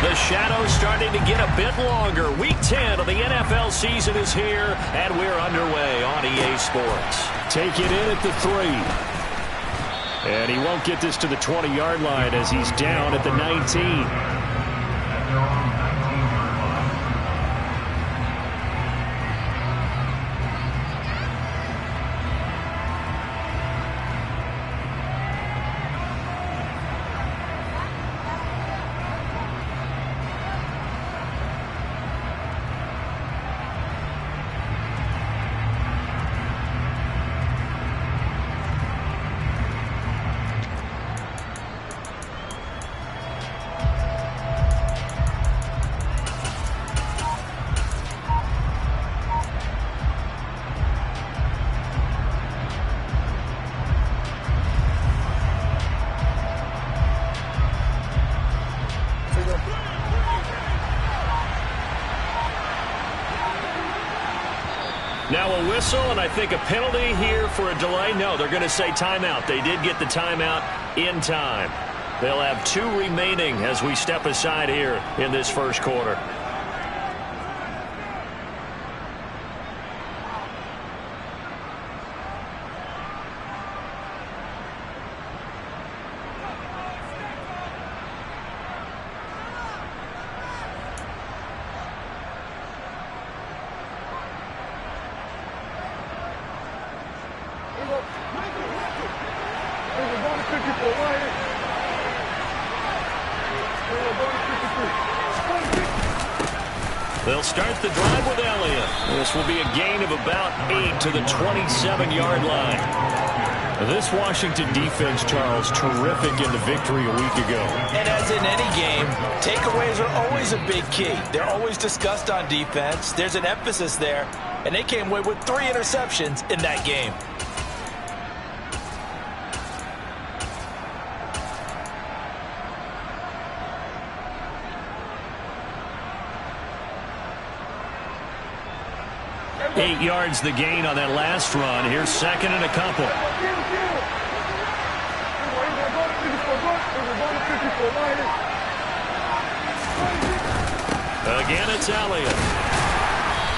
The shadow's starting to get a bit longer. Week 10 of the NFL season is here, and we're underway on EA Sports. Take it in at the 3. And he won't get this to the 20-yard line as he's down at the 19. Now a whistle, and I think a penalty here for a delay. No, they're going to say timeout. They did get the timeout in time. They'll have 2 remaining as we step aside here in this first quarter. They'll start the drive with Elliott. This will be a gain of about 8 to the 27-yard line. This Washington defense, Charles, terrific in the victory a week ago. And as in any game, takeaways are always a big key. They're always discussed on defense. There's an emphasis there, and they came away with 3 interceptions in that game. Eight yards the gain on that last run. Here's second and a couple. Again, it's Elliott.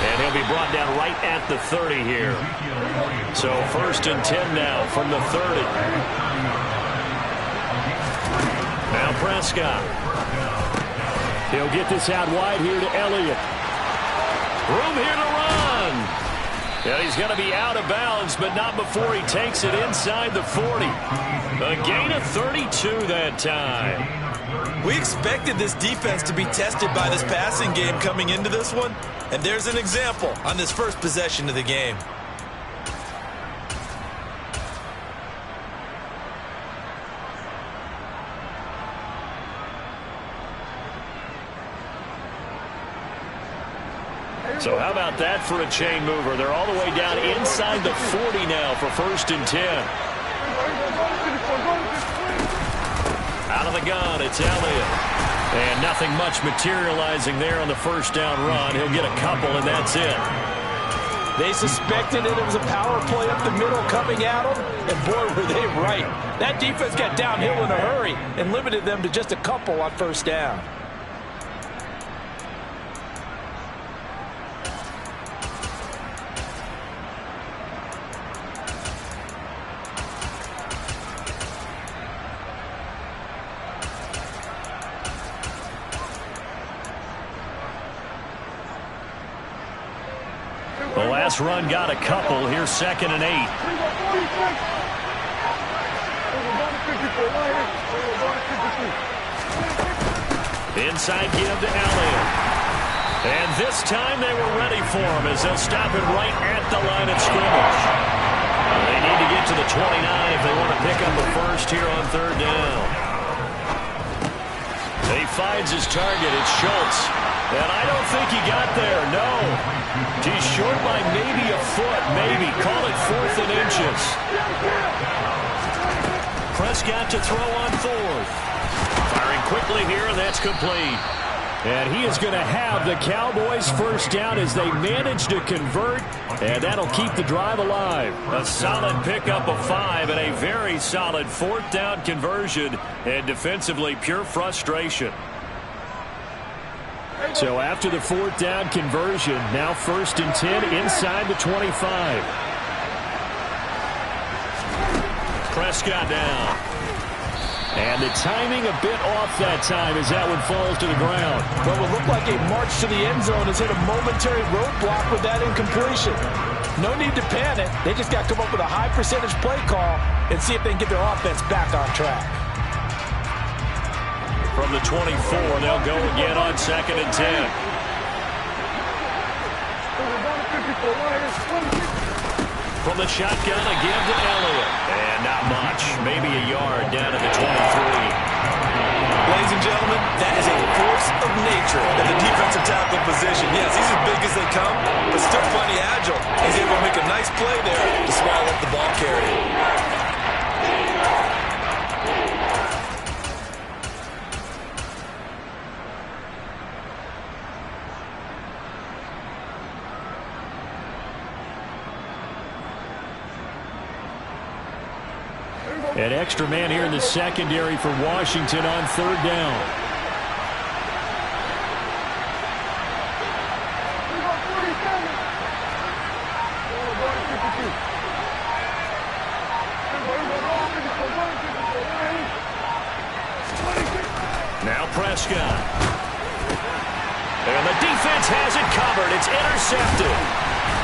And he'll be brought down right at the 30 here. So first and 10 now from the 30. Now Prescott. He'll get this out wide here to Elliott. Room here to run. And he's going to be out of bounds, but not before he takes it inside the 40. A gain of 32 that time. We expected this defense to be tested by this passing game coming into this one, and there's an example on this first possession of the game. So how about that for a chain mover? They're all the way down inside the 40 now for first and 10. Out of the gun, it's Elliott. And nothing much materializing there on the first down run. He'll get a couple, and that's it. They suspected it was a power play up the middle coming at them, and boy, were they right. That defense got downhill in a hurry and limited them to just a couple on first down. The last run got a couple. Here's second and 8. Inside give to Elliott. And this time they were ready for him as they'll stop him right at the line of scrimmage. They need to get to the 29 if they want to pick up a first here on third down. He finds his target. It's Schultz. And I don't think he got there, no. He's short by maybe a foot, maybe. Call it 4th and inches. Prescott to throw on 4th. Firing quickly here, and that's complete. And he is going to have the Cowboys first down as they manage to convert, and that'll keep the drive alive. A solid pickup of 5 and a very solid 4th down conversion, and defensively pure frustration. So after the 4th down conversion, now 1st and 10 inside the 25. Prescott down. And the timing a bit off that time as that one falls to the ground. Well, it looked like a march to the end zone has hit a momentary roadblock with that incompletion. No need to panic. They just got to come up with a high percentage play call and see if they can get their offense back on track. From the 24, they'll go again on 2nd and 10. From the shotgun, a give to Elliott. And not much. Maybe a yard down to the 23. Ladies and gentlemen, that is a force of nature at the defensive tackle position. Yes, he's as big as they come, but still plenty agile. He's able to make a nice play there to swallow up the ball carrier. An extra man here in the secondary for Washington on 3rd down. Now Prescott. And the defense has it covered. It's intercepted.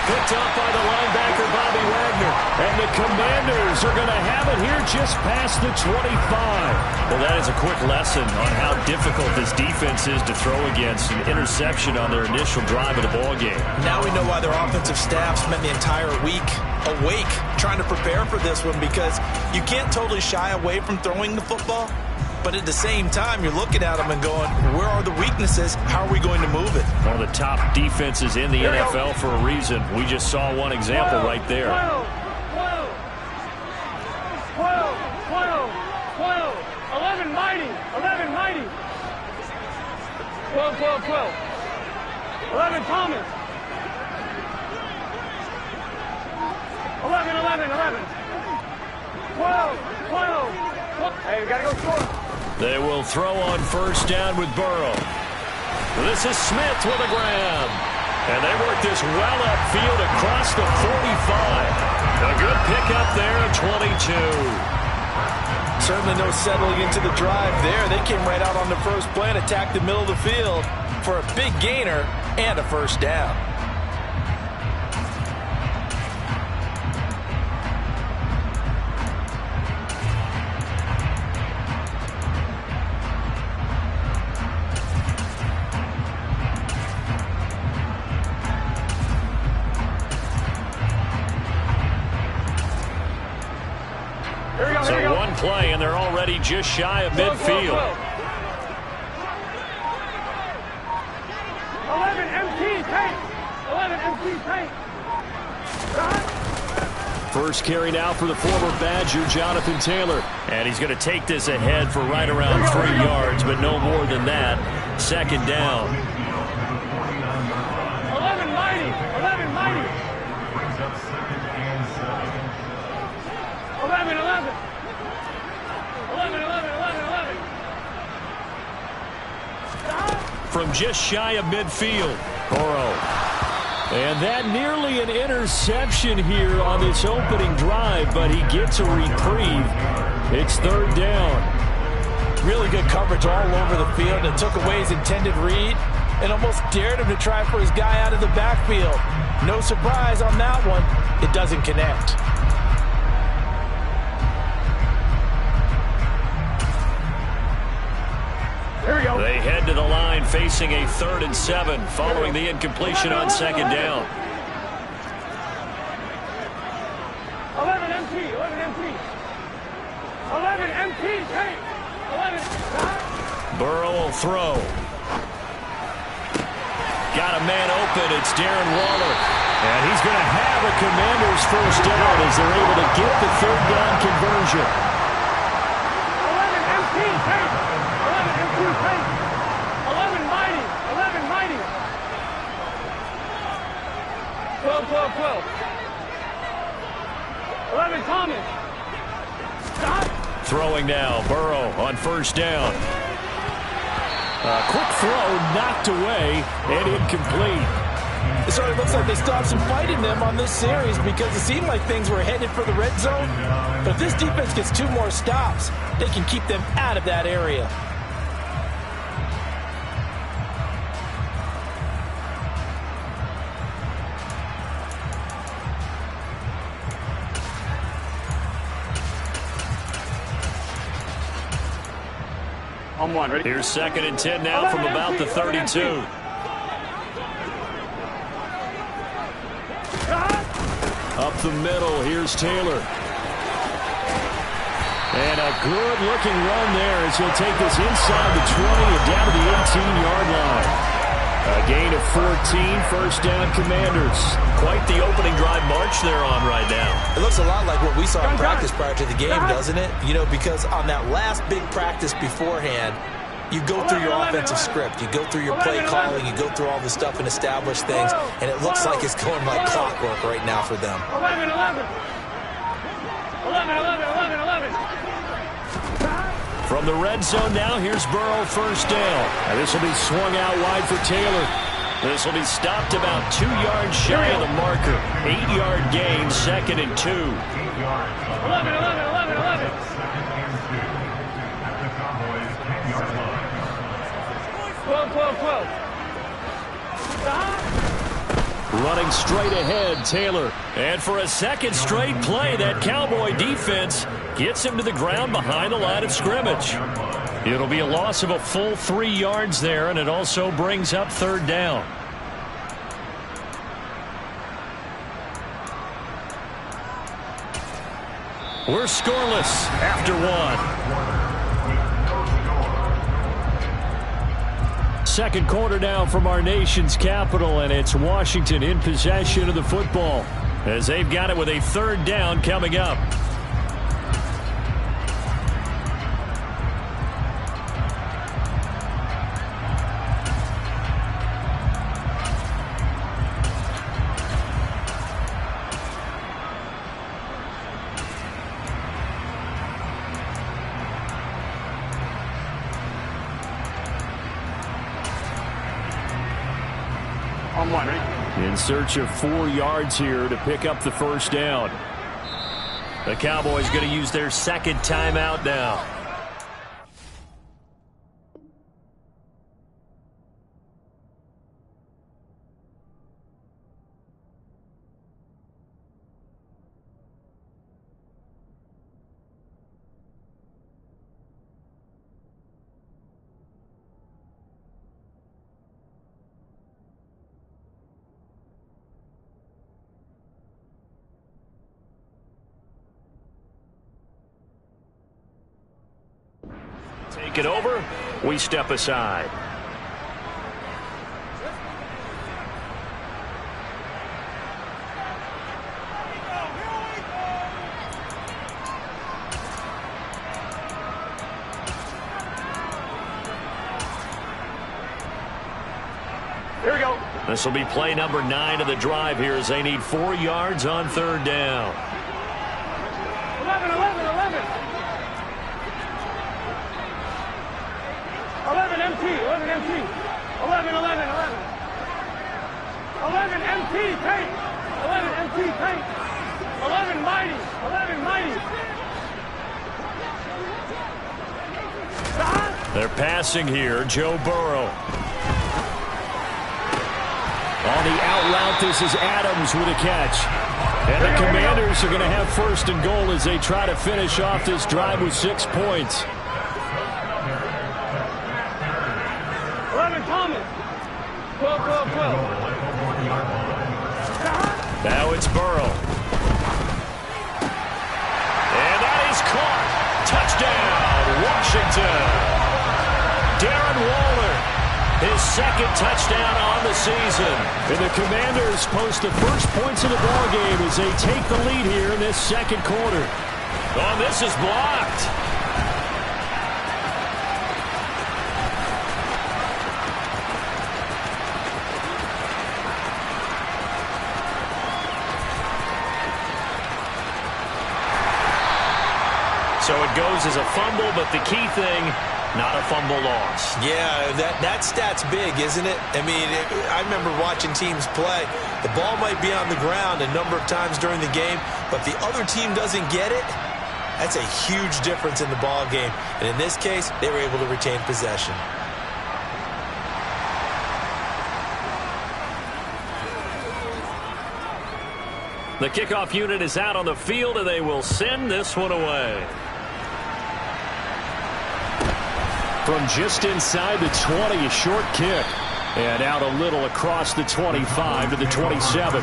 Picked up by the linebacker, Bobby Wagner. And the Commanders are going to have it here just past the 25. Well, that is a quick lesson on how difficult this defense is to throw against. An interception on their initial drive of the ballgame. Now we know why their offensive staff spent the entire week awake trying to prepare for this one, because you can't totally shy away from throwing the football. But at the same time, you're looking at them and going, where are the weaknesses? How are we going to move it? One of the top defenses in the NFL for a reason. We just saw one example right there. 12, 11 mighty, 12. 11 Thomas. 11. 12. Hey, we gotta go score. They will throw on 1st down with Burrow. This is Smith with a grab. And they work this well upfield across the 45. A good pickup there at 22. Certainly no settling into the drive there. They came right out on the first play and attacked the middle of the field for a big gainer and a 1st down. So one play, and they're already just shy of midfield. 11 empty tank. 11 empty tank. First carry now for the former Badger, Jonathan Taylor. And he's going to take this ahead for right around 3 yards, but no more than that. 2nd down. 11 mighty. 11. From just shy of midfield, Burrow. And that nearly an interception here on this opening drive, but he gets a reprieve. It's 3rd down. Really good coverage all over the field, and took away his intended read and almost dared him to try for his guy out of the backfield. No surprise on that one. It doesn't connect. They head to the line facing a 3rd and 7 following the incompletion on 2nd down. 11 MP. 11 MP tank. 11. Burrow will throw. Got a man open. It's Darren Waller. And he's going to have a Commanders 1st down as they're able to get the 3rd down conversion. 11 MP tank. 11 MP tank. 11 mighty. 12. 11 Thomas. Stop. Throwing now. Burrow on 1st down. Quick throw knocked away and incomplete. It certainly looks like they stopped some fight in them on this series because it seemed like things were headed for the red zone. But if this defense gets 2 more stops, they can keep them out of that area. On one, ready? Here's 2nd and 10 now from about the 32. Up the middle, here's Taylor. And a good-looking run there as he'll take this inside the 20 and down to the 18-yard line. A gain of 14, first down Commanders. Quite the opening drive march they're on right now. It looks a lot like what we saw in practice prior to the game, doesn't it? You know, because on that last big practice beforehand, you go through your offensive script. You go through your play calling. You go through all the stuff and establish things. And it looks like it's going like clockwork right now for them. 11, 11. 11, 11, 11, 11. From the red zone now, here's Burrow, first down. And this will be swung out wide for Taylor. This will be stopped about 2 yards shy of the marker. 8-yard gain, 2nd and 2. 11, 11, 11, 11. 12, 12, 12. Running straight ahead, Taylor. And for a second straight play, that Cowboy defense gets him to the ground behind the line of scrimmage. It'll be a loss of a full 3 yards there, and it also brings up 3rd down. We're scoreless after 1. Second quarter now from our nation's capital, and it's Washington in possession of the football as they've got it with a 3rd down coming up. In search of 4 yards here to pick up the first down. The Cowboys going to use their 2nd timeout now. Take it over. We step aside. Here we go. This will be play number 9 of the drive here as they need 4 yards on 3rd down. 11, 11, 11. 11 MT, 11 MT. 11, 11, 11. 11 MT, paint. 11 MT, paint. 11 mighty, 11 mighty. They're passing here, Joe Burrow. On the out route, this is Adams with a catch. And the Commanders are going to have 1st and goal as they try to finish off this drive with 6 points. 11 Thomas. 12, 12, 12. Now it's Burrow. And that is caught. Touchdown, Washington. Darren Waller, his 2nd touchdown on the season. And the Commanders post the first points of the ballgame as they take the lead here in this 2nd quarter. Oh, this is blocked. So it goes as a fumble, but the key thing, not a fumble loss. Yeah, that stat's big, isn't it? I mean, I remember watching teams play. The ball might be on the ground a number of times during the game, but if the other team doesn't get it, that's a huge difference in the ball game. And in this case, they were able to retain possession. The kickoff unit is out on the field, and they will send this one away. From just inside the 20, a short kick. And out a little across the 25 to the 27.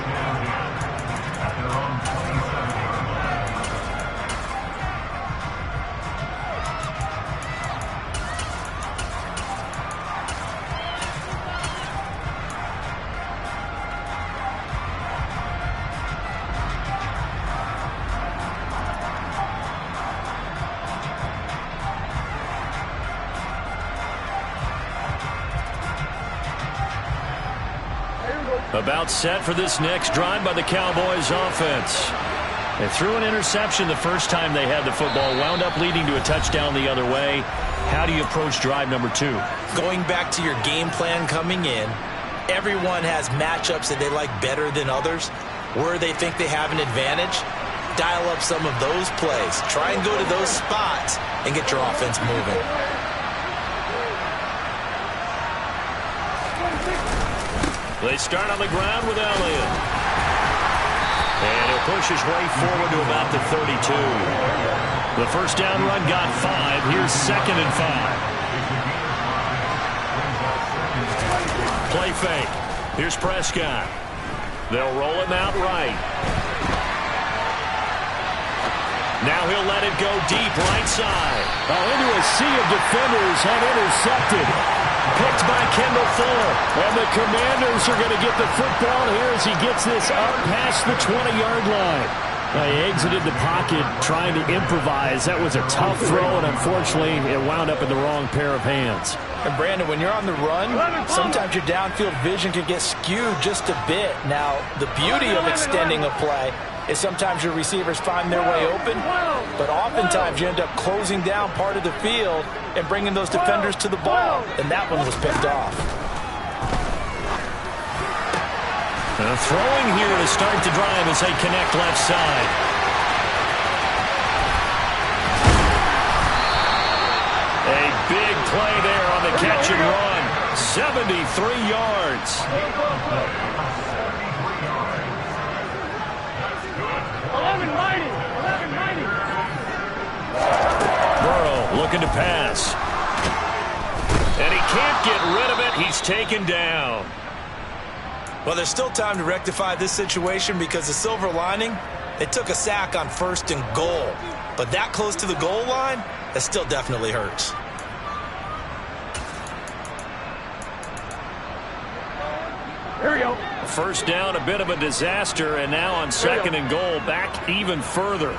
About set for this next drive by the Cowboys offense. They threw an interception the first time they had the football, wound up leading to a touchdown the other way. How do you approach drive number 2? Going back to your game plan coming in, everyone has matchups that they like better than others. Where they think they have an advantage, dial up some of those plays. Try and go to those spots and get your offense moving. They start on the ground with Elliott. And he'll push his way forward to about the 32. The first down run got 5. Here's 2nd and 5. Play fake. Here's Prescott. They'll roll him out right. Now he'll let it go deep right side. Into a sea of defenders and intercepted. Picked by Kendall Fuller. And the Commanders are going to get the football here as he gets this up past the 20-yard line. He exited the pocket trying to improvise. That was a tough throw, and unfortunately, it wound up in the wrong pair of hands. And Brandon, when you're on the run, sometimes your downfield vision can get skewed just a bit. Now, the beauty of extending a play is sometimes your receivers find their way open, but oftentimes you end up closing down part of the field and bringing those defenders to the ball, and that one was picked off. Throwing here to start the drive as they connect left side. A big play there on the catch and run. 73 yards. 11 mighty. Burrow looking to pass. And he can't get rid of it. He's taken down. Well, there's still time to rectify this situation because the silver lining, they took a sack on 1st and goal. But that close to the goal line, that still definitely hurts. Here we go. First down, a bit of a disaster, and now on 2nd and goal, back even further.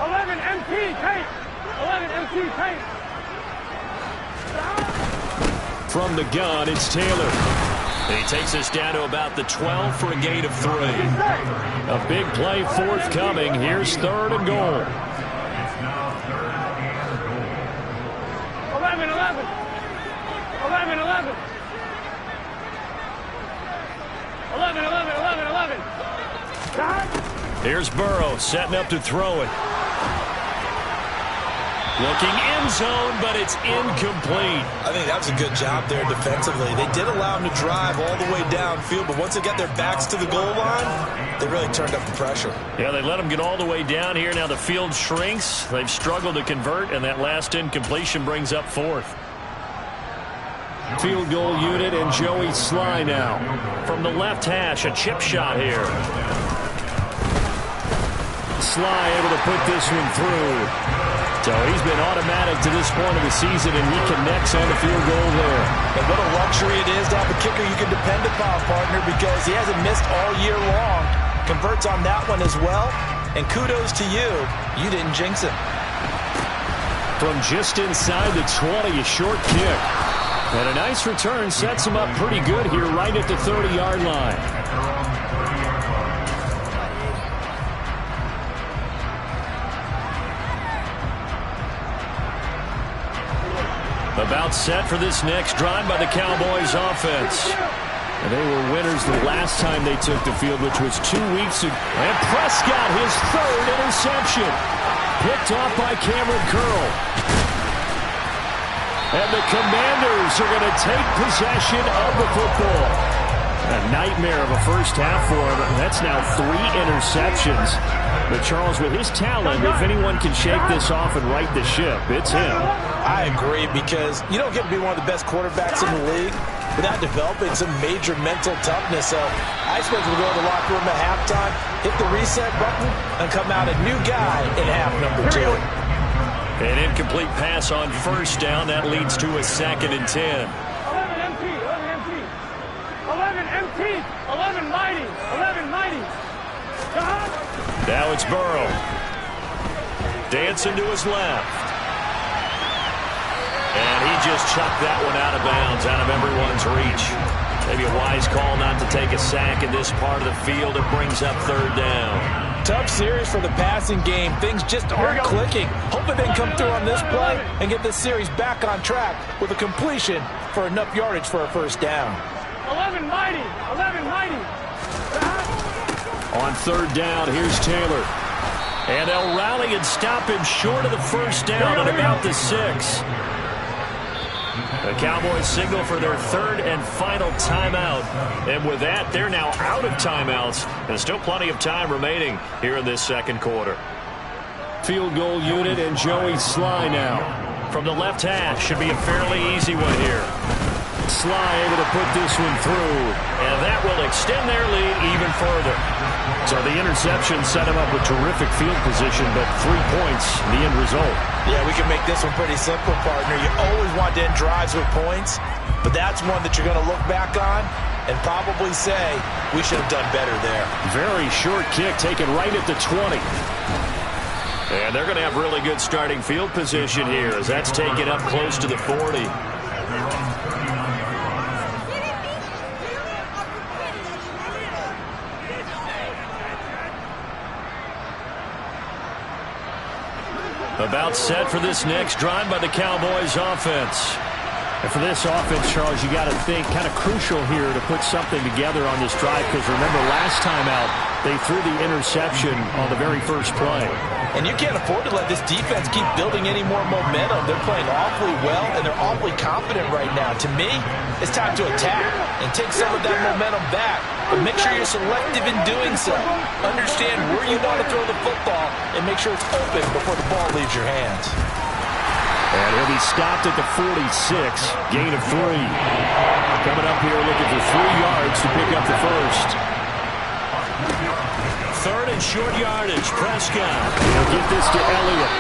11 MT tape. 11 MT tape. From the gun, it's Taylor. He takes us down to about the 12 for a gain of 3. A big play forthcoming. Here's 3rd and goal. 11. 11. 11. Here's Burrow setting up to throw it. Looking end zone, but it's incomplete. I think that was a good job there defensively. They did allow him to drive all the way downfield, but once they got their backs to the goal line, they really turned up the pressure. Yeah, they let him get all the way down here. Now the field shrinks. They've struggled to convert, and that last incompletion brings up 4th. Field goal unit and Joey Sly now. From the left hash, a chip shot here. Sly able to put this one through. So he's been automatic to this point of the season, and he connects on the field goal there. And what a luxury it is to have a kicker you can depend upon, partner, because he hasn't missed all year long. Converts on that one as well. And kudos to you. You didn't jinx him. From just inside the 20, a short kick. And a nice return sets him up pretty good here right at the 30-yard line. About set for this next drive by the Cowboys offense. And they were winners the last time they took the field, which was 2 weeks ago. And Prescott, his third interception. Picked off by Cameron Curl. And the Commanders are going to take possession of the football. A nightmare of a first half for him. That's now 3 interceptions. But Charles, with his talent, if anyone can shake this off and right the ship, it's him. I agree, because you don't get to be one of the best quarterbacks in the league without developing some major mental toughness. So I expect we'll go to the locker room at halftime, hit the reset button, and come out a new guy in half number 2. An incomplete pass on first down. That leads to a 2nd and 10. 11 empty, 11 empty. 11 empty, 11 mighty, 11 mighty. Now it's Burrow. Dancing to his left. And he just chucked that one out of bounds, out of everyone's reach. Maybe a wise call not to take a sack in this part of the field. It brings up 3rd down. Tough series for the passing game. Things just aren't clicking. Hoping they can come through on this play and get this series back on track with a completion for enough yardage for a first down. 11 mighty, 11 mighty. On 3rd down, here's Taylor. And they'll rally and stop him short of the first down at about the 6. The Cowboys signal for their 3rd and final timeout. And with that, they're now out of timeouts. And still plenty of time remaining here in this 2nd quarter. Field goal unit and Joey Sly now. From the left hash, should be a fairly easy one here. Sly able to put this one through. And that will extend their lead even further. So the interception set him up with terrific field position, but 3 points, the end result. Yeah, we can make this one pretty simple, partner. You always want to end drives with points, but that's one that you're going to look back on and probably say, we should have done better there. Very short kick taken right at the 20. And they're going to have really good starting field position here as that's taken up close to the 40. About set for this next drive by the Cowboys offense. And for this offense, Charles, you got to think kind of crucial here to put something together on this drive, because remember last time out, they threw the interception on the very first play. And you can't afford to let this defense keep building any more momentum. They're playing awfully well, and they're awfully confident right now. To me, it's time to attack and take some of that momentum back. But make sure you're selective in doing so. Understand where you want to throw the football and make sure it's open before the ball leaves your hands. And he'll be stopped at the 46, gain of 3. Coming up here looking for 3 yards to pick up the first. 3rd and short yardage, Prescott. He'll get this to Elliott.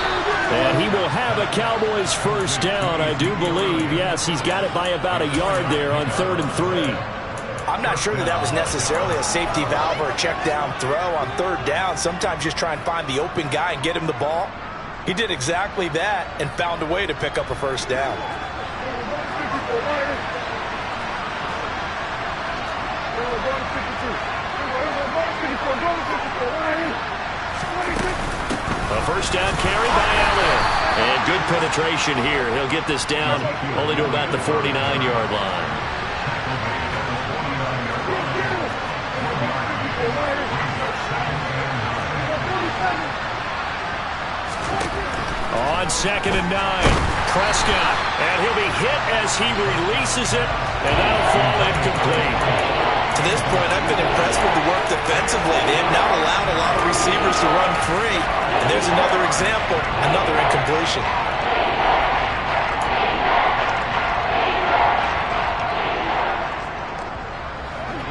And he will have a Cowboys first down, I do believe. Yes, he's got it by about a yard there on 3rd and 3. I'm not sure that was necessarily a safety valve or a check down throw on 3rd down. Sometimes just try and find the open guy and get him the ball. He did exactly that and found a way to pick up a first down. A first down carry by Elliott. And good penetration here. He'll get this down only to about the 49-yard line. On 2nd and 9, Prescott, and he'll be hit as he releases it, and that'll fall incomplete. To this point, I've been impressed with the work defensively. They have not allowed a lot of receivers to run free, and there's another example, another incompletion.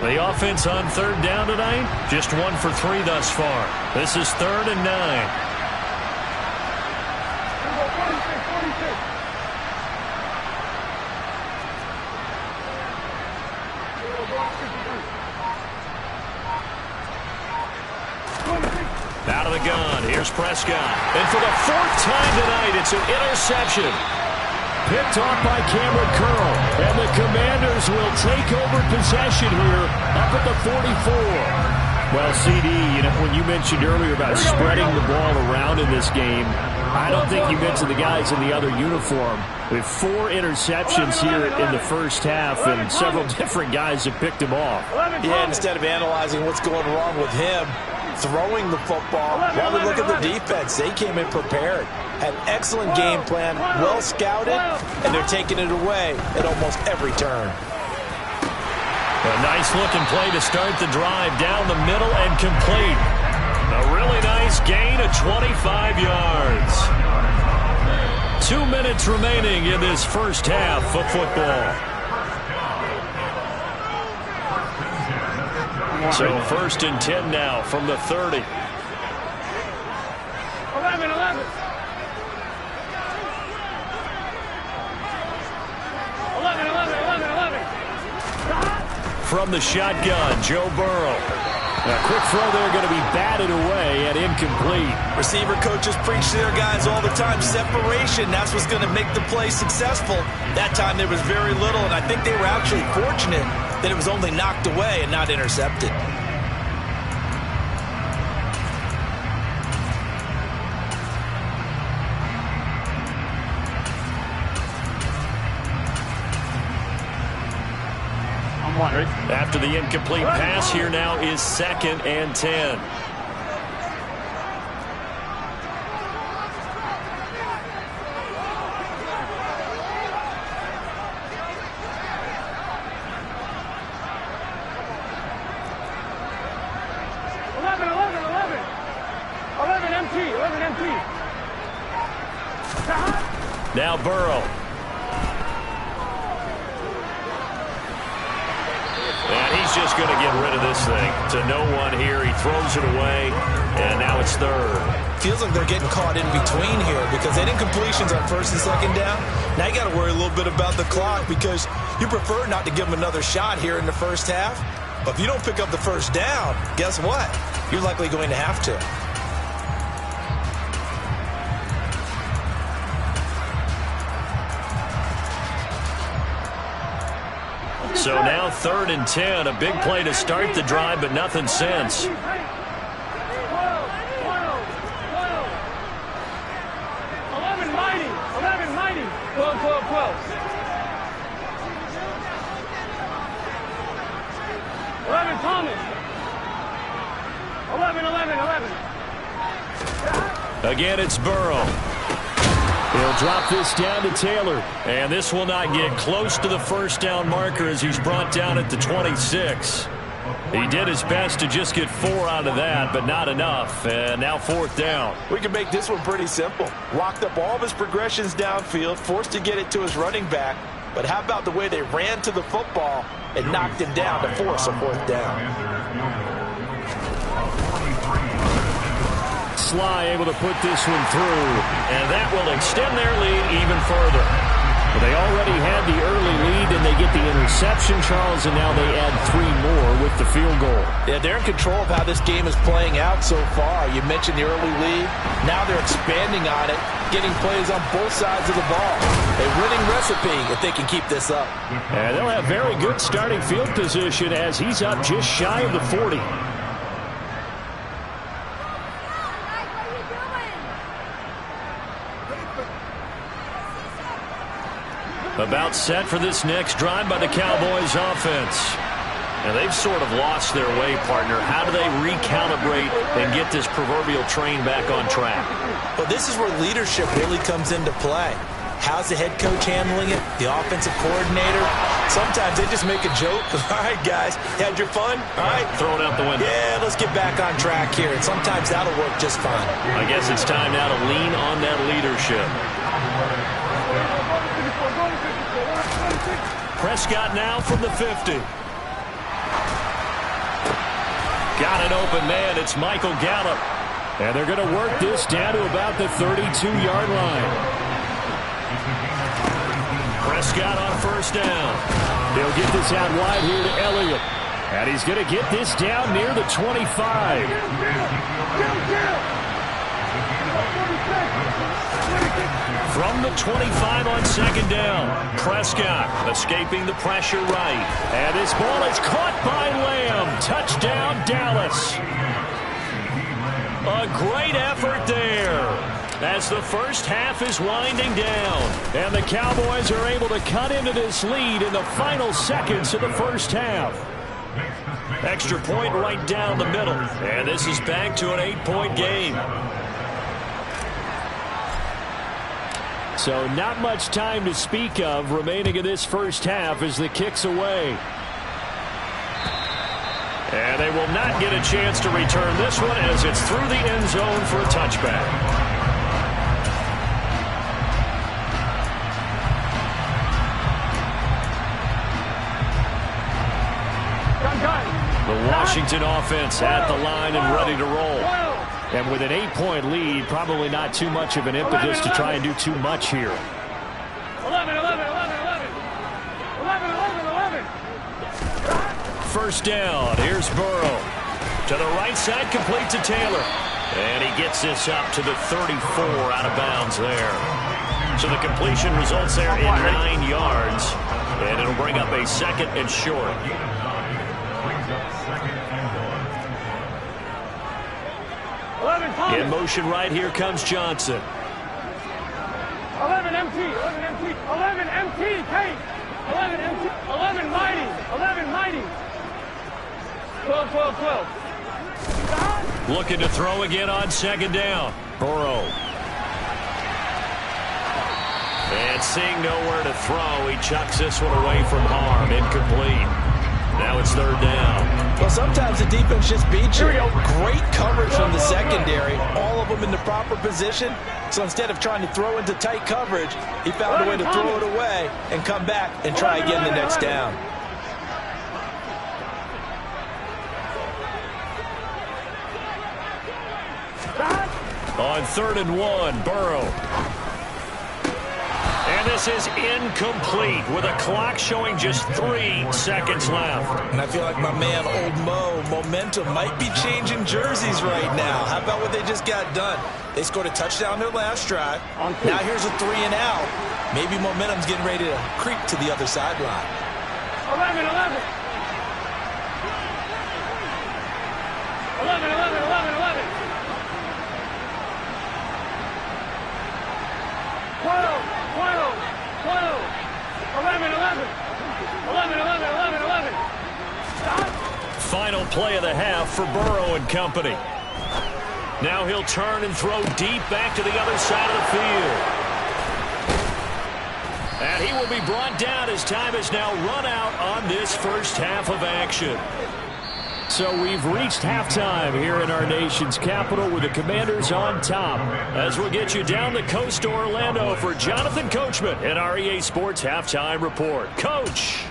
The offense on 3rd down tonight, just 1 for 3 thus far. This is 3rd and 9. Out of the gun, here's Prescott. And for the 4th time tonight, it's an interception. Picked off by Cameron Curl. And the Commanders will take over possession here up at the 44. Well, CD, when you mentioned earlier about spreading the ball around in this game, I don't think you mentioned the guys in the other uniform. We have 4 interceptions here in the first half, and several different guys have picked him off. Yeah, instead of analyzing what's going wrong with him, throwing the football, while we look at the defense, they came in prepared, had excellent game plan, well scouted, and they're taking it away at almost every turn. A nice-looking play to start the drive down the middle and complete. A really nice gain of 25 yards. 2 minutes remaining in this first half of football. So 1st and 10 now from the 30. 11, 11. 11, 11, 11, 11. From the shotgun, Joe Burrow. A quick throw there going to be batted away and incomplete. Receiver coaches preach to their guys all the time. Separation, that's what's going to make the play successful. That time there was very little, and I think they were actually fortunate that it was only knocked away and not intercepted. After the incomplete pass, here now is 2nd and 10. Now Burrow. And he's just going to get rid of this thing to no one here. He throws it away, and now it's 3rd. Feels like they're getting caught in between here because they didn't completions on 1st and 2nd down. Now you got to worry a little bit about the clock because you prefer not to give them another shot here in the first half. But if you don't pick up the 1st down, guess what? You're likely going to have to. So now 3rd and 10, a big play to start the drive, but nothing since. 12, 12, 11 mighty, 11 mighty, 12, 12, 12. 11 Thomas. 11, 11, 11. Again, it's Burrow. He'll drop this down to Taylor. And this will not get close to the 1st down marker as he's brought down at the 26. He did his best to just get 4 out of that, but not enough. And now 4th down. We can make this one pretty simple. Locked up all of his progressions downfield, forced to get it to his running back. But how about the way they ran to the football and knocked him down to force a 4th down? Sly able to put this one through. And that will extend their lead even further. Well, they already had the early lead, and they get the interception, Charles, and now they add 3 more with the field goal. Yeah, they're in control of how this game is playing out so far. You mentioned the early lead. Now they're expanding on it, getting plays on both sides of the ball. A winning recipe if they can keep this up. And they'll have very good starting field position as he's up just shy of the 40. About set for this next drive by the Cowboys offense. And they've sort of lost their way, partner. How do they recalibrate and get this proverbial train back on track? Well, this is where leadership really comes into play. How's the head coach handling it? The offensive coordinator? Sometimes they just make a joke. All right, guys, had your fun? All right. Throw it out the window. Yeah, let's get back on track here. And sometimes that'll work just fine. I guess it's time now to lean on that leadership. Prescott now from the 50. Got an open man. It's Michael Gallup. And they're going to work this down to about the 32-yard line. Prescott on 1st down. They'll get this out wide here to Elliott. And he's going to get this down near the 25. From the 25 on 2nd down. Prescott escaping the pressure right. And this ball is caught by Lamb. Touchdown, Dallas. A great effort there. as the first half is winding down. And the Cowboys are able to cut into this lead in the final seconds of the first half. Extra point right down the middle. And this is back to an 8-point game. So not much time to speak of remaining in this first half as the kick's away. And they will not get a chance to return this one as it's through the end zone for a touchback. The Washington offense at the line and ready to roll. And with an 8-point lead, probably not too much of an impetus to try and do too much here. 11. First down. Here's Burrow. To the right side, complete to Taylor. And he gets this up to the 34 out of bounds there. So the completion results there in 9 yards. And it'll bring up a second and short. In motion right here comes Johnson. 11 MT, 11 MT, 11 MT, Kate. 11 MT, 11 mighty, 11 mighty. 12. Looking to throw again on second down. Burrow. And seeing nowhere to throw, he chucks this one away from harm. Incomplete. Now it's third down. Well, sometimes the defense just beats you. Great coverage from the secondary. All of them in the proper position. So instead of trying to throw into tight coverage, he found a way to throw it away and come back and try again the next down. On 3rd and 1, Burrow. And this is incomplete with a clock showing just 3 seconds left. And I feel like my man, Old Mo, momentum might be changing jerseys right now. How about what they just got done? They scored a touchdown their last drive. Now here's a 3 and out. Maybe momentum's getting ready to creep to the other sideline. 11. 11. Final play of the half for Burrow and company. Now he'll turn and throw deep back to the other side of the field. And he will be brought down as time is now run out on this first half of action. So we've reached halftime here in our nation's capital with the Commanders on top. As we'll get you down the coast to Orlando for Jonathan Coachman at our EA Sports Halftime Report. Coach.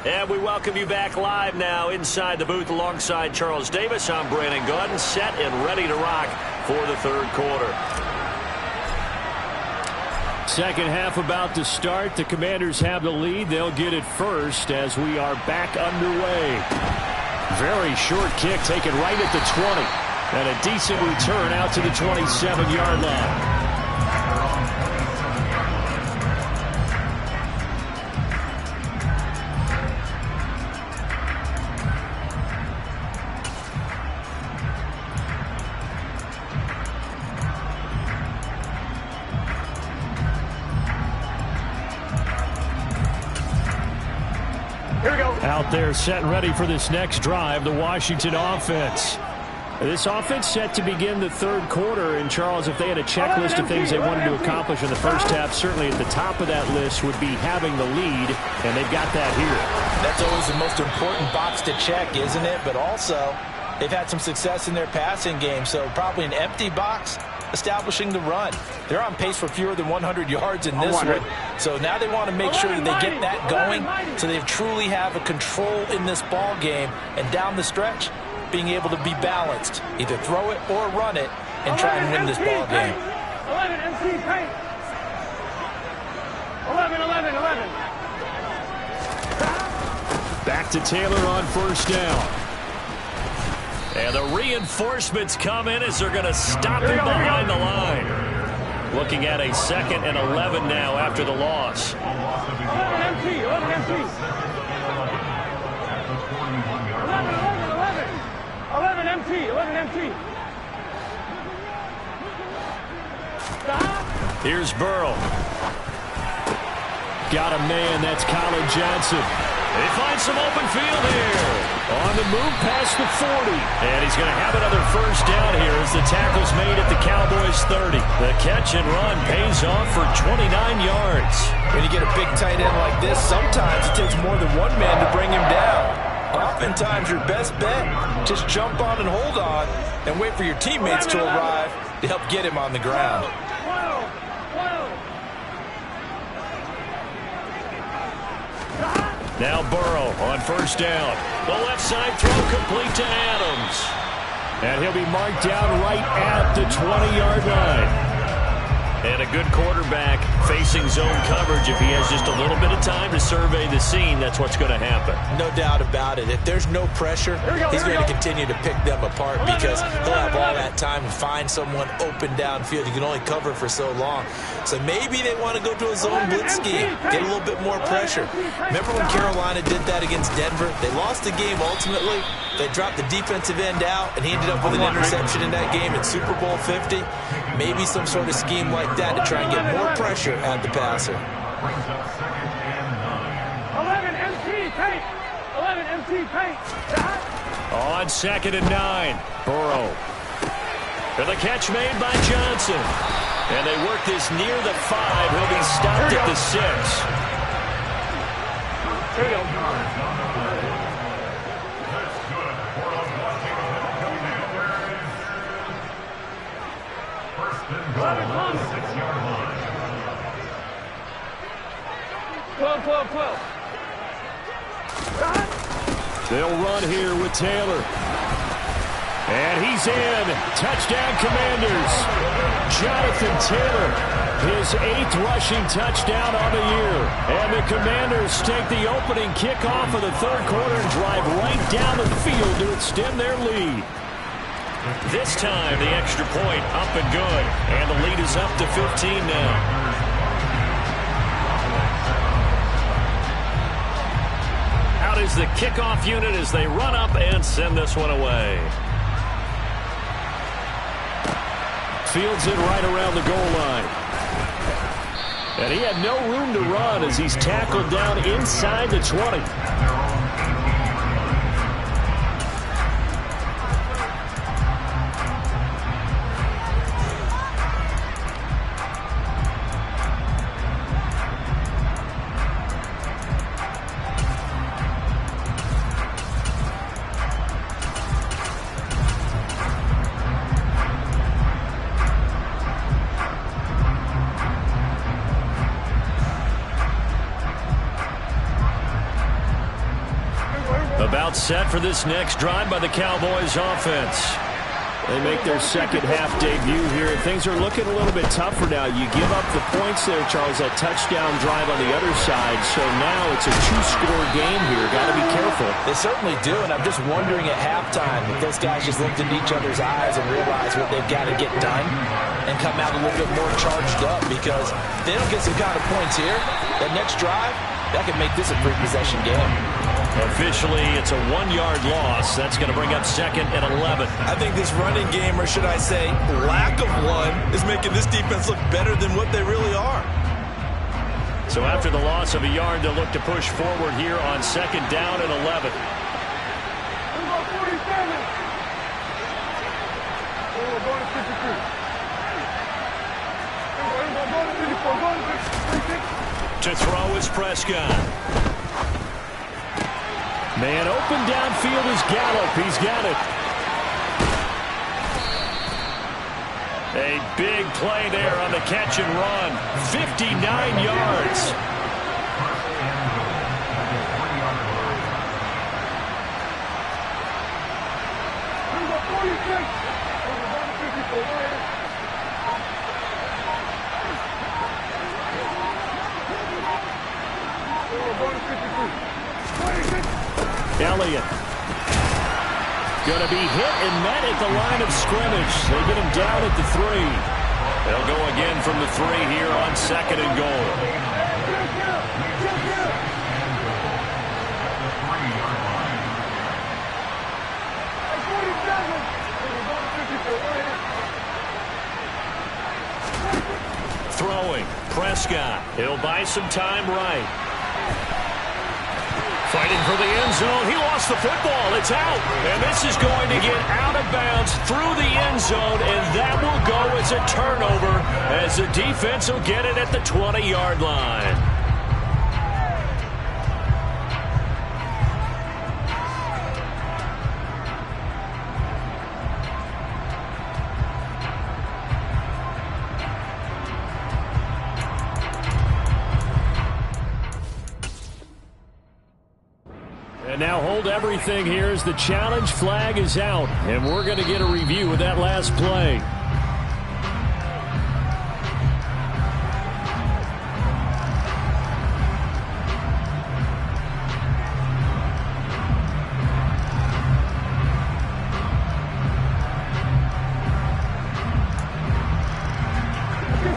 And we welcome you back live now inside the booth alongside Charles Davis. I'm Brandon Gaudin, set and ready to rock for the third quarter. Second half about to start. The Commanders have the lead. They'll get it first as we are back underway. Very short kick taken right at the 20. And a decent return out to the 27-yard line. Out there set and ready for this next drive, the Washington offense. This offense set to begin the third quarter. And, Charles, if they had a checklist of things they wanted to accomplish in the first half, certainly at the top of that list would be having the lead, and they've got that here. That's always the most important box to check, isn't it? But also, they've had some success in their passing game, so probably an empty box establishing the run. They're on pace for fewer than 100 yards in this one. So now they want to make sure that they get that going so they truly have a control in this ball game. And down the stretch, being able to be balanced. Either throw it or run it and try and win this ball game. 11 MC paint. 11. Back to Taylor on first down. And the reinforcements come in as they're going to stop him behind the line. Looking at a 2nd and 11 now after the loss. 11 MT. MT. 11 MT. Stop. Here's Burrow. Got a man. That's Colin Johnson. They find some open field here. On the move past the 40. And he's going to have another first down here as the tackle's made at the Cowboys' 30. The catch and run pays off for 29 yards. When you get a big tight end like this, sometimes it takes more than one man to bring him down. Oftentimes, your best bet, just jump on and hold on and wait for your teammates to arrive to help get him on the ground. Now Burrow on first down. The left side throw complete to Adams. And he'll be marked down right at the 20-yard line. And a good quarterback facing zone coverage. If he has just a little bit of time to survey the scene, that's what's going to happen. No doubt about it. If there's no pressure, he's going to continue to pick them apart because he'll have all that time to find someone open downfield. You can only cover for so long. So maybe they want to go to a zone blitz scheme, get a little bit more pressure. Remember when Carolina did that against Denver? They lost the game ultimately. They dropped the defensive end out, and he ended up with an interception in that game in Super Bowl 50. Maybe some sort of scheme like that to try and get more pressure at the passer. 11 MT paint. 11 MT paint. On 2nd and 9, Burrow. And the catch made by Johnson. And they work this near the 5. He'll be stopped at the 6. Here we go. They'll run here with Taylor. And he's in. Touchdown, Commanders. Jonathan Taylor, his 8th rushing touchdown on the year. And the Commanders take the opening kickoff of the 3rd quarter and drive right down the field to extend their lead. This time, the extra point up and good. And the lead is up to 15 now. Out is the kickoff unit as they run up and send this one away. Fields it right around the goal line. And he had no room to run as he's tackled down inside the 20. About set for this next drive by the Cowboys offense. They make their second half debut here. Things are looking a little bit tougher now. You give up the points there, Charles, that touchdown drive on the other side. So now it's a 2-score game here. Got to be careful. They certainly do, and I'm just wondering at halftime if those guys just looked into each other's eyes and realized what they've got to get done and come out a little bit more charged up, because if they don't get some kind of points here, that next drive, that could make this a 3-possession game. Officially, it's a 1-yard loss. That's going to bring up 2nd and 11. I think this running game, or should I say lack of one, is making this defense look better than what they really are. So after the loss of a yard, they'll look to push forward here on 2nd down and 11. To throw is Prescott. Man open downfield is Gallup. He's got it. A big play there on the catch and run. 59 yards. Elliott going to be hit and met at the line of scrimmage. They get him down at the 3. They'll go again from the 3 here on 2nd and goal. Throwing. Prescott. He'll buy some time right. Fighting for the end zone. He lost the football. It's out. And this is going to get out of bounds through the end zone, and that will go as a turnover as the defense will get it at the 20-yard line. And now hold everything here as the challenge flag is out. And we're going to get a review of that last play.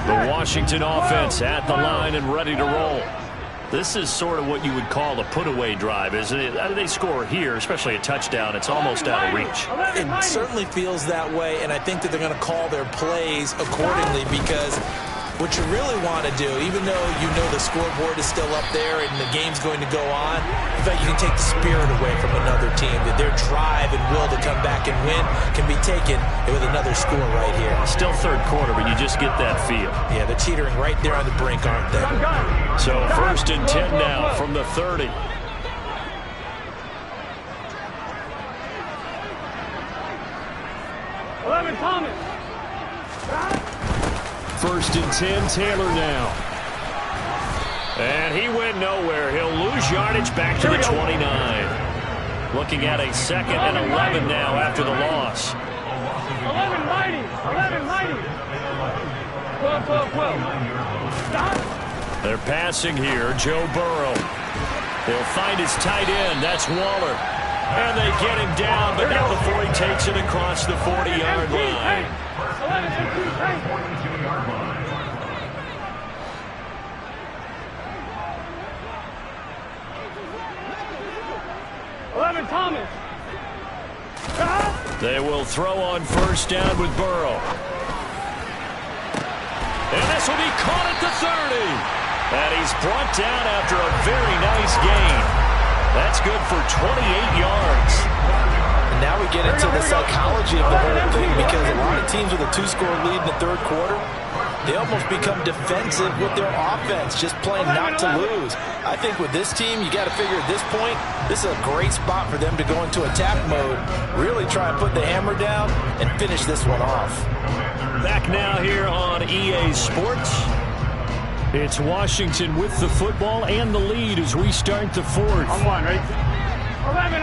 The Washington offense at the line and ready to roll. This is sort of what you would call a put-away drive, isn't it? They score here, especially a touchdown. It's almost out of reach. It certainly feels that way, and I think that they're going to call their plays accordingly because what you really want to do, even though you know the scoreboard is still up there and the game's going to go on, in fact, you can take the spirit away from another team, that their drive and will to come back and win can be taken with another score right here. Still third quarter, but you just get that feel. Yeah, they're teetering right there on the brink, aren't they? So 1st and 10 now from the 30. Thomas. 1st and 10, Taylor now. And he went nowhere. He'll lose yardage back to the 29. Looking at a 2nd and 11 now after the loss. 11 mighty. 11 mighty. 12. Stop. They're passing here. Joe Burrow. He'll find his tight end. That's Waller. And they get him down, but not before he takes it across the 40-yard line. 11 empty. 11 Thomas. They will throw on 1st down with Burrow. And this will be caught at the 30. And he's brought down after a very nice gain. That's good for 28 yards. And now we get into the psychology of the whole thing because a lot of teams with a 2-score lead in the 3rd quarter, they almost become defensive with their offense, just playing not to lose. I think with this team, you got to figure at this point, this is a great spot for them to go into attack mode, really try and put the hammer down and finish this one off. Back now here on EA Sports. It's Washington with the football and the lead as we start the 4th. On one, right? 11.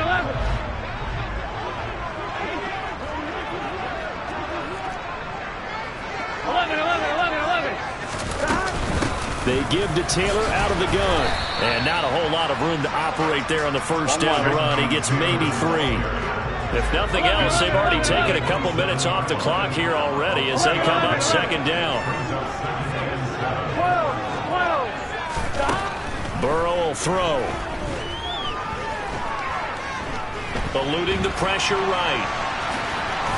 They give to Taylor out of the gun. And not a whole lot of room to operate there on the 1st down run. He gets maybe 3. If nothing else, they've already taken a couple minutes off the clock here already as they come up 2nd down. 12. Burrow will throw. Eluding the pressure right.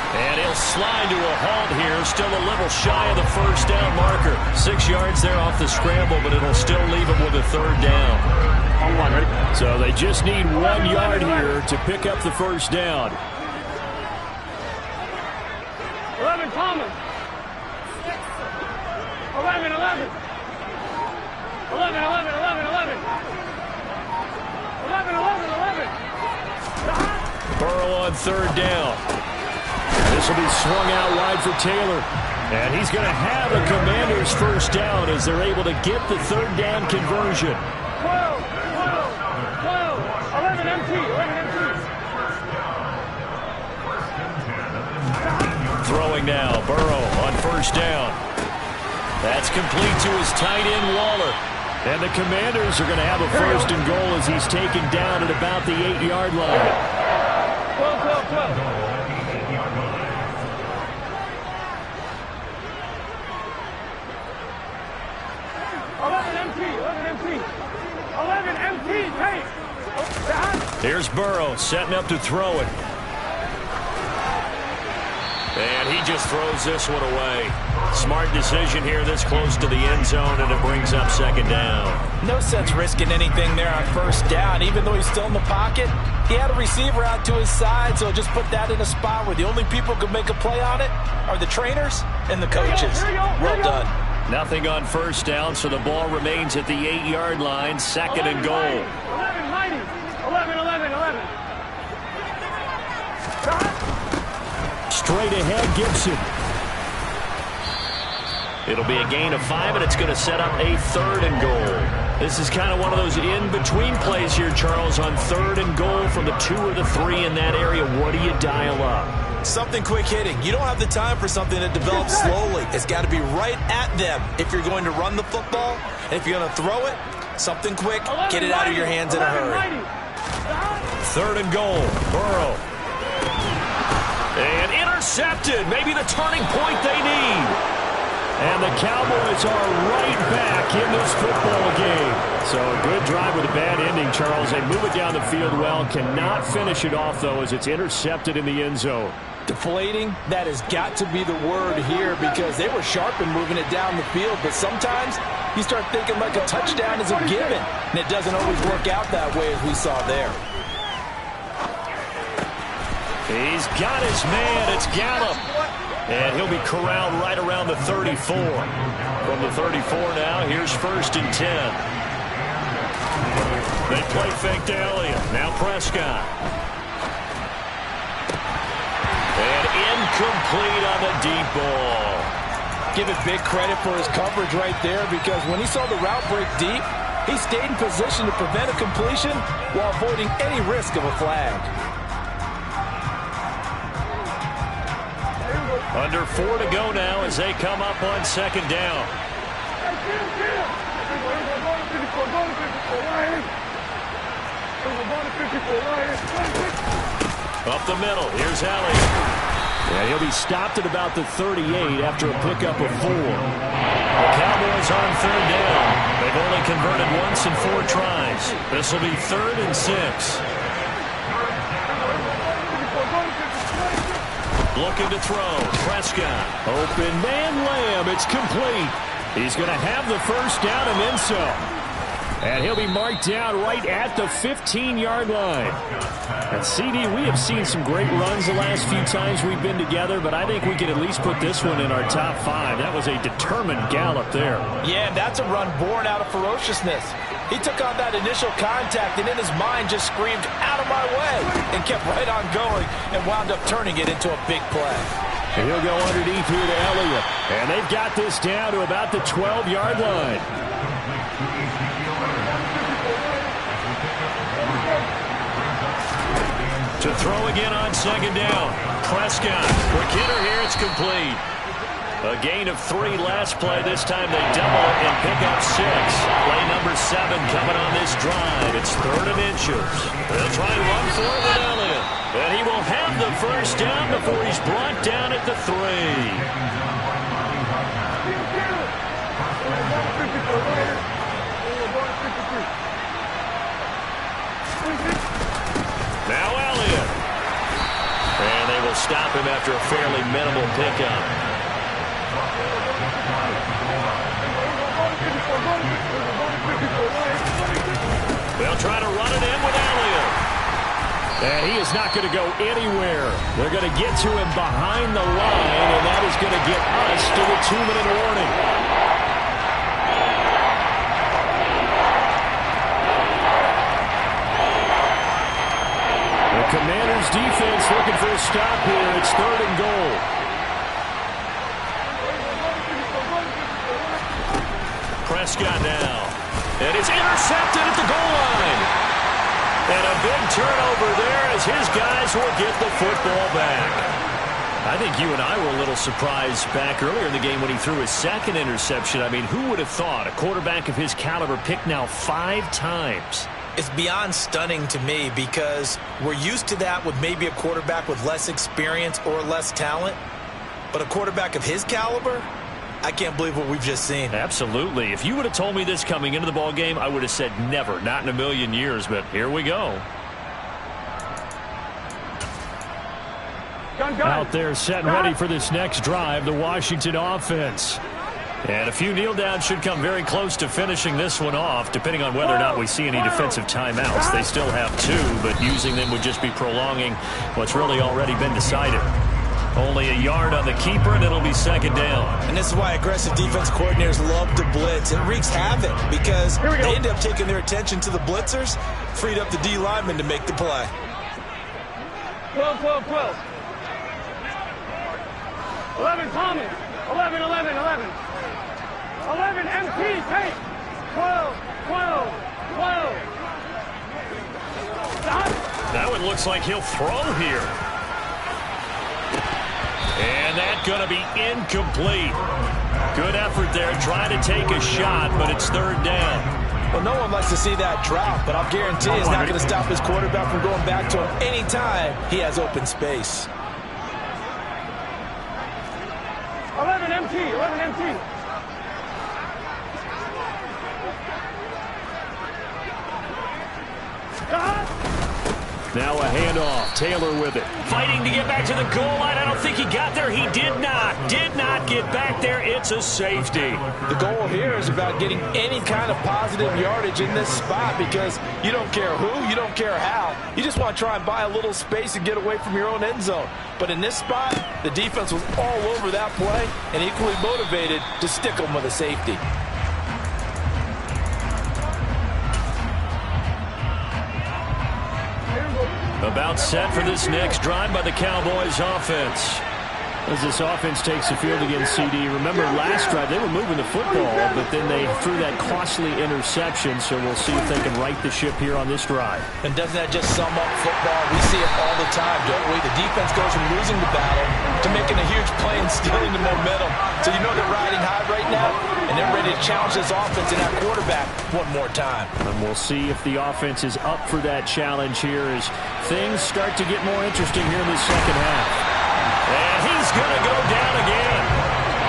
And he'll slide to a halt here. Still a little shy of the 1st down marker. 6 yards there off the scramble, but it'll still leave him with a 3rd down. On one, right? So they just need 1 yard here to pick up the 1st down. 11 Thomas. 11. 11. Burrow on 3rd down. This will be swung out wide for Taylor. And he's going to have a Commanders 1st down as they're able to get the 3rd down conversion. 12. 11 MT. Throwing now. Burrow on 1st down. That's complete to his tight end, Waller. And the Commanders are going to have a 1st and goal as he's taken down at about the 8-yard line. 12. 11 MT. Here's Burrow setting up to throw it. And he just throws this one away. Smart decision here this close to the end zone, and it brings up second down. No sense risking anything there on first down. Even though he's still in the pocket, he had a receiver out to his side, so just put that in a spot where the only people who can make a play on it are the trainers and the coaches. Well done. Nothing on first down, so the ball remains at the 8-yard line, second and goal. 11, mighty. 11. Straight ahead, Gibson. It'll be a gain of 5, and it's going to set up a third and goal. This is kind of one of those in-between plays here, Charles, on third and goal from the 2 or the 3 in that area. What do you dial up? Something quick hitting. You don't have the time for something that develops slowly. It's got to be right at them if you're going to run the football. And if you're going to throw it, something quick, get it out of your hands in a hurry. Third and goal. Burrow. And intercepted. Maybe the turning point they need. And the Cowboys are right back in this football game. So a good drive with a bad ending, Charles. They move it down the field well. Cannot finish it off, though, as it's intercepted in the end zone. Deflating, that has got to be the word here because they were sharp in moving it down the field. But sometimes you start thinking like a touchdown is a given. And it doesn't always work out that way as we saw there. He's got his man. It's Gallup. And he'll be corralled right around the 34. From the 34 now, here's 1st and 10. They play fake to Elliott. Now Prescott. And incomplete on the deep ball. Give it big credit for his coverage right there because when he saw the route break deep, he stayed in position to prevent a completion while avoiding any risk of a flag. Under 4 to go now as they come up on second down. Up the middle, here's Elliott. Yeah, he'll be stopped at about the 38 after a pickup of 4. The Cowboys on third down. They've only converted once in 4 tries. This will be 3rd and 6. Looking to throw. Prescott. Open man Lamb. It's complete. He's going to have the first down and then some. And he'll be marked down right at the 15-yard line. And CD, we have seen some great runs the last few times we've been together, but I think we can at least put this one in our top 5. That was a determined gallop there. Yeah, that's a run born out of ferociousness. He took on that initial contact and in his mind just screamed, "Out of my way," and kept right on going and wound up turning it into a big play. And he'll go underneath here to Elliott. And they've got this down to about the 12-yard line. To throw again on second down. Prescott. Quick hitter here. It's complete. A gain of 3 last play. This time they double it and pick up 6. Play number 7 coming on this drive. It's 3rd and inches. They'll try and run for it with Elliott. And he will have the first down before he's brought down at the 3. Now Elliott. And they will stop him after a fairly minimal pickup. They'll try to run it in with Elliott. And he is not going to go anywhere. They're going to get to him behind the line, and that is going to get us to the 2-minute warning. The Commanders' defense looking for a stop here. It's 3rd and goal. Prescott now. And it's intercepted at the goal line. And a big turnover there as his guys will get the football back. I think you and I were a little surprised back earlier in the game when he threw his 2nd interception. I mean, who would have thought a quarterback of his caliber picked now 5 times? It's beyond stunning to me because we're used to that with maybe a quarterback with less experience or less talent. But a quarterback of his caliber, I can't believe what we've just seen. Absolutely. If you would have told me this coming into the ball game, I would have said never, not in a million years. But here we go. Out there set and ready for this next drive, the Washington offense. And a few kneel downs should come very close to finishing this one off, depending on whether or not we see any defensive timeouts. They still have 2, but using them would just be prolonging what's really already been decided. Only a yard on the keeper, and it'll be second down. And this is why aggressive defense coordinators love to blitz. It wreaks havoc because they end up taking their attention to the blitzers, freed up the D lineman to make the play. 12, 12, 12. 11, Thomas. 11, 11, 11. 11, MP, Tate. 12, 12, 12. Stop. That one looks like he'll throw here. And that's going to be incomplete. Good effort there, trying to take a shot, but it's third down. Well, no one likes to see that drop, but I'll guarantee it's not going to stop his quarterback from going back to him anytime he has open space. 11, MT, 11, MT. Now a handoff. Taylor with it. Fighting to get back to the goal line. I don't think he got there. He did not get back there. It's a safety. The goal here is about getting any kind of positive yardage in this spot because you don't care who, you don't care how. You just want to try and buy a little space and get away from your own end zone. But in this spot, the defense was all over that play and equally motivated to stick them with a safety. About set for this next drive by the Cowboys offense. As this offense takes the field against CD. Remember last drive, they were moving the football, but then they threw that costly interception, so we'll see if they can right the ship here on this drive. And doesn't that just sum up football? We see it all the time, don't we? The defense goes from losing the battle to making a huge play and stealing the momentum. So you know they're riding high right now, and they're ready to challenge this offense and that quarterback one more time. And we'll see if the offense is up for that challenge here as things start to get more interesting here in the second half. And he's going to go down again.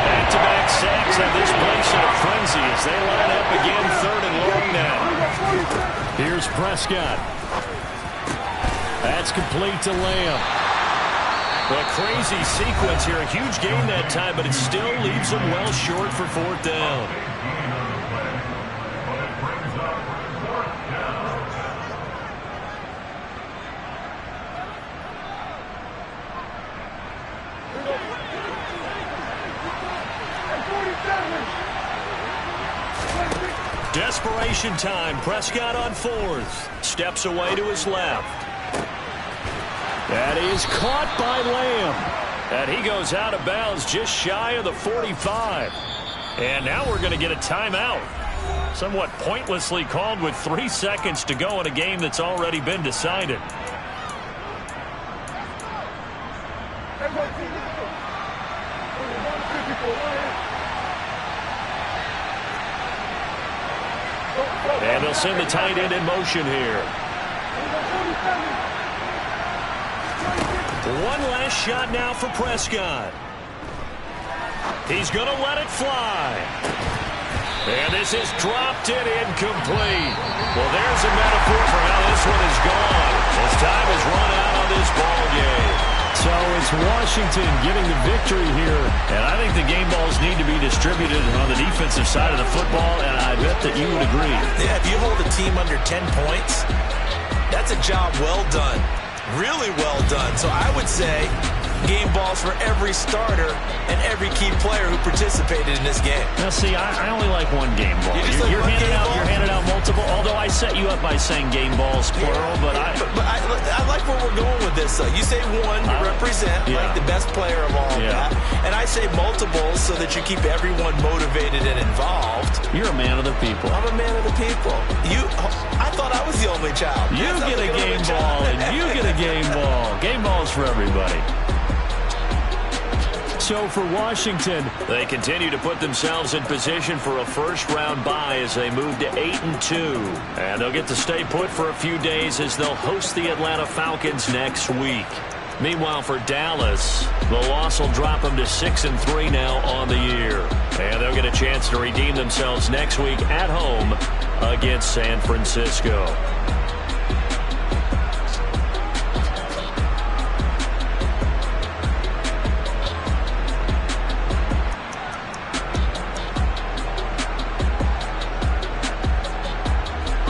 Back-to-back sacks have this place in a frenzy as they line up again, third and long now. Here's Prescott. That's complete to Lamb. A crazy sequence here. A huge gain that time, but it still leaves them well short for fourth down. Desperation time. Prescott on fourth. Steps away to his left. That is caught by Lamb. And he goes out of bounds just shy of the 45. And now we're going to get a timeout. Somewhat pointlessly called with 3 seconds to go in a game that's already been decided. And they'll send the tight end in motion here. One last shot now for Prescott. He's going to let it fly. And this is dropped it incomplete. Well, there's a metaphor for how this one is gone. As time has run out on this ball game. So it's Washington getting the victory here. And I think the game balls need to be distributed on the defensive side of the football, and I bet that you would agree. Yeah, if you hold a team under 10 points, that's a job well done. Really well done. So I would say game balls for every starter and every key player who participated in this game. Now, see, I only like one game ball. You're handing out multiple, although I set you up by saying game balls, plural, but I like where we're going with this. You say one to represent like the best player of all of that, and I say multiples so that you keep everyone motivated and involved. You're a man of the people. I'm a man of the people. I thought I was the only child. You get a game ball, and you get a game ball. Game balls for everybody. So for Washington, they continue to put themselves in position for a first-round bye as they move to 8-2. And they'll get to stay put for a few days as they'll host the Atlanta Falcons next week. Meanwhile, for Dallas, the loss will drop them to 6-3 now on the year. And they'll get a chance to redeem themselves next week at home against San Francisco.